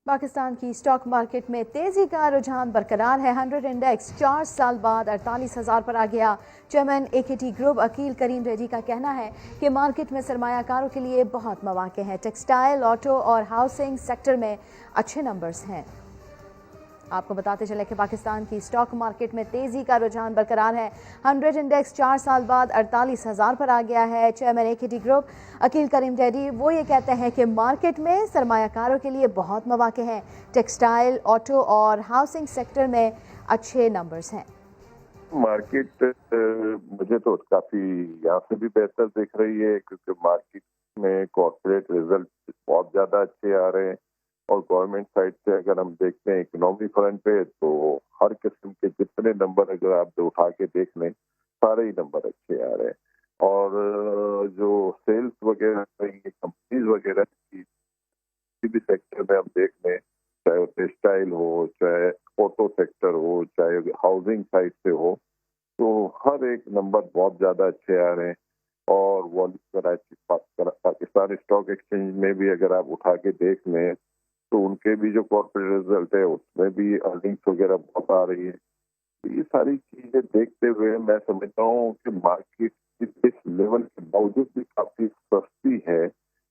पाकिस्तान की stock market में तेजी का रुझान बरकरार है। 100 इंडेक्स 4 साल बाद 48,000 पर आ गया। चेयरमैन एकेटी ग्रुप अकील करीम रेड्डी का कहना है कि मार्केट में सरमायाकारों के लिए बहुत मौके हैं। टेक्सटाइल, ऑटो और हाउसिंग सेक्टर में अच्छे नंबर्स हैं। आपको बताते चले कि पाकिस्तान की स्टॉक मार्केट में तेजी का रुझान बरकरार है। 100 इंडेक्स 4 साल बाद 48,000 पर आ गया है। चेयरमैन एकेटी ग्रुप अकील करीम रेड्डी वो ये कहते हैं कि मार्केट में सरमायाकारों के लिए बहुत मौके हैं। टेक्सटाइल, ऑटो और हाउसिंग सेक्टर में अच्छे नंबर्स हैं। मार्केट मुझे तो काफी यहाँ से भी बेहतर दिख रही है, क्योंकि मार्केट में कॉर्पोरेट रिजल्ट बहुत ज्यादा अच्छे आ रहे हैं और गवर्नमेंट साइड से अगर हम देखते हैं इकोनॉमी फ्रंट पे, तो हर किस्म के जितने नंबर अगर आप उठा के देख लें, सारे ही नंबर अच्छे आ रहे हैं। और जो सेल्स वगैरह कंपनीज वगैरह की किसी भी सेक्टर में हम देख लें, चाहे वो टेक्सटाइल हो, चाहे ऑटो सेक्टर हो, चाहे हाउसिंग साइड से हो, तो हर एक नंबर बहुत ज्यादा अच्छे आ रहे हैं। और पाकिस्तान स्टॉक एक्सचेंज में भी अगर आप उठा के देख लें, तो उनके भी जो कॉर्पोरेट रिजल्ट है उसमें भी अर्निंग्स वगैरह बहुत आ रही है। तो ये सारी चीजें देखते हुए मैं समझता हूँ कि मार्केट इस लेवल के बावजूद भी काफी सस्ती है।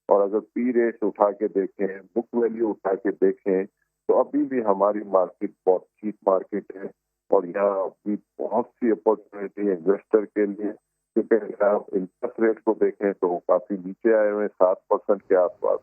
और अगर पी रेट उठा के देखें, बुक वैल्यू उठा के देखें, तो अभी भी हमारी मार्केट बहुत चीप मार्केट है और यहाँ भी बहुत सी अपॉर्चुनिटी है इन्वेस्टर के लिए। क्योंकि अगर आप इंटरेस्ट रेट को देखें तो काफी नीचे आए हुए 7% के आसपास।